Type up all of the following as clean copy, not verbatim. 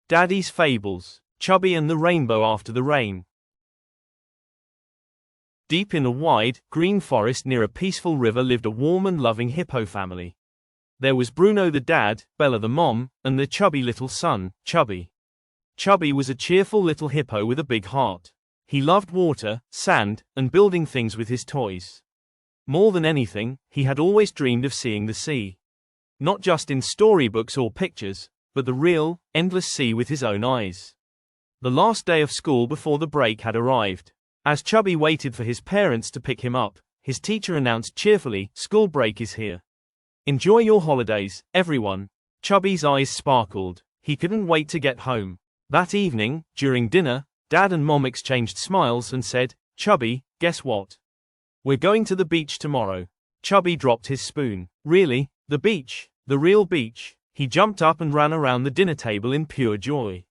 Daddy's Fables, Chubby and the Rainbow After the Rain. Deep in a wide, green forest near a peaceful river lived a warm and loving hippo family. There was Bruno the dad, Bella the mom, and their chubby little son, Chubby. Chubby was a cheerful little hippo with a big heart. He loved water, sand, and building things with his toys. More than anything, he had always dreamed of seeing the sea. Not just in storybooks or pictures, but the real, endless sea with his own eyes. The last day of school before the break had arrived. As Chubby waited for his parents to pick him up, his teacher announced cheerfully, "School break is here. Enjoy your holidays, everyone." Chubby's eyes sparkled. He couldn't wait to get home. That evening, during dinner, Dad and Mom exchanged smiles and said, "Chubby, guess what? We're going to the beach tomorrow." Chubby dropped his spoon. "Really? The beach? The real beach?" He jumped up and ran around the dinner table in pure joy.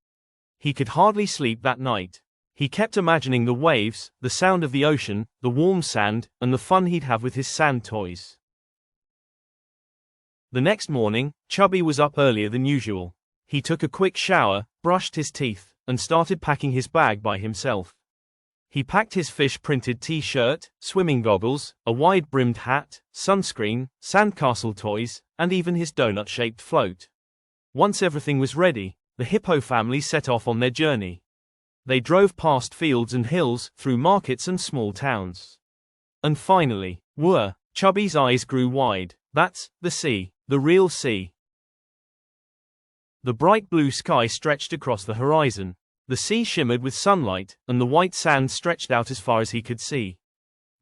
He could hardly sleep that night. He kept imagining the waves, the sound of the ocean, the warm sand, and the fun he'd have with his sand toys. The next morning, Chubby was up earlier than usual. He took a quick shower, brushed his teeth, and started packing his bag by himself. He packed his fish-printed t-shirt, swimming goggles, a wide-brimmed hat, sunscreen, sandcastle toys, and even his donut-shaped float. Once everything was ready, the hippo family set off on their journey. They drove past fields and hills, through markets and small towns. And finally, whoa! Chubby's eyes grew wide. That's the sea, the real sea. The bright blue sky stretched across the horizon. The sea shimmered with sunlight, and the white sand stretched out as far as he could see.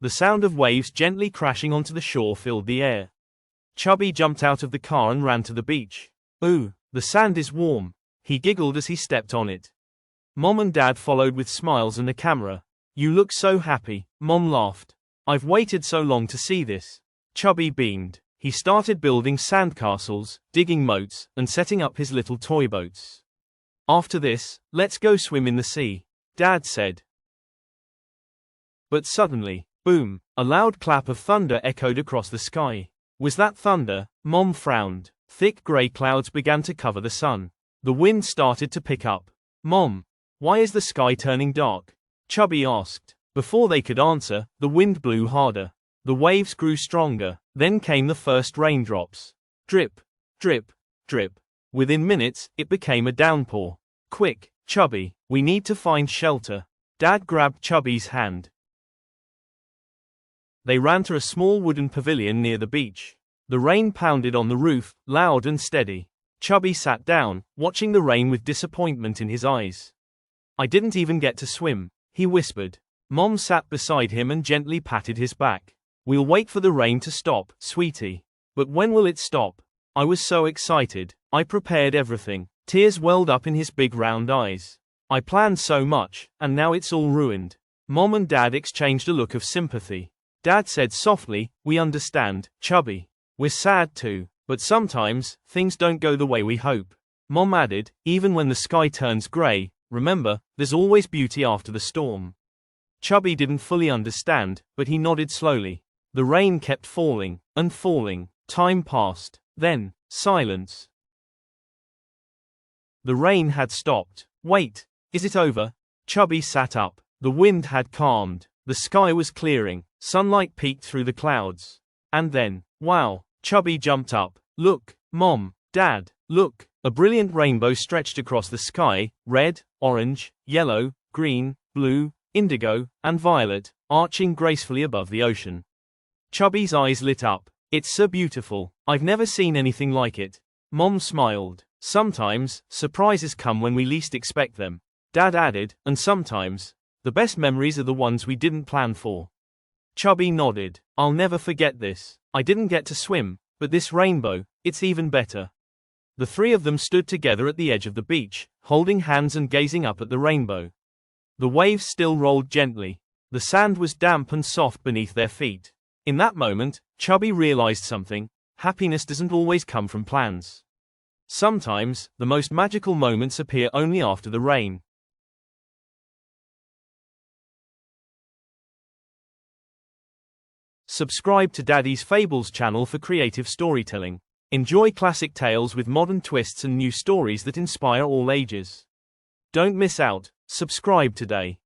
The sound of waves gently crashing onto the shore filled the air. Chubby jumped out of the car and ran to the beach. "Ooh, the sand is warm," he giggled as he stepped on it. Mom and Dad followed with smiles and a camera. "You look so happy," Mom laughed. "I've waited so long to see this." Chubby beamed. He started building sandcastles, digging moats, and setting up his little toy boats. "After this, let's go swim in the sea," Dad said. But suddenly, boom, a loud clap of thunder echoed across the sky. Was that thunder? Mom frowned. Thick gray clouds began to cover the sun. The wind started to pick up. "Mom, why is the sky turning dark?" Chubby asked. Before they could answer, the wind blew harder. The waves grew stronger. Then came the first raindrops. Drip, drip, drip. Within minutes, it became a downpour. "Quick, Chubby, we need to find shelter." Dad grabbed Chubby's hand. They ran to a small wooden pavilion near the beach. The rain pounded on the roof, loud and steady. Chubby sat down, watching the rain with disappointment in his eyes. "I didn't even get to swim," he whispered. Mom sat beside him and gently patted his back. "We'll wait for the rain to stop, sweetie." "But when will it stop?" "I was so excited. I prepared everything." Tears welled up in his big round eyes. "I planned so much, and now it's all ruined." Mom and Dad exchanged a look of sympathy. Dad said softly, "We understand, Chubby. We're sad too, but sometimes, things don't go the way we hope." Mom added, "Even when the sky turns gray, remember, there's always beauty after the storm." Chubby didn't fully understand, but he nodded slowly. The rain kept falling, and falling. Time passed. Then, silence. The rain had stopped. "Wait, is it over?" Chubby sat up. The wind had calmed. The sky was clearing. Sunlight peeked through the clouds. And then, wow! Chubby jumped up. "Look, Mom, Dad, look!" A brilliant rainbow stretched across the sky, red, orange, yellow, green, blue, indigo, and violet, arching gracefully above the ocean. Chubby's eyes lit up. "It's so beautiful. I've never seen anything like it." Mom smiled. "Sometimes, surprises come when we least expect them," Dad added, "and sometimes, the best memories are the ones we didn't plan for." Chubby nodded. "I'll never forget this. I didn't get to swim, but this rainbow, it's even better." The three of them stood together at the edge of the beach, holding hands and gazing up at the rainbow. The waves still rolled gently. The sand was damp and soft beneath their feet. In that moment, Chubby realized something: happiness doesn't always come from plans. Sometimes, the most magical moments appear only after the rain. Subscribe to Daddy's Fables channel for creative storytelling. Enjoy classic tales with modern twists and new stories that inspire all ages. Don't miss out. Subscribe today.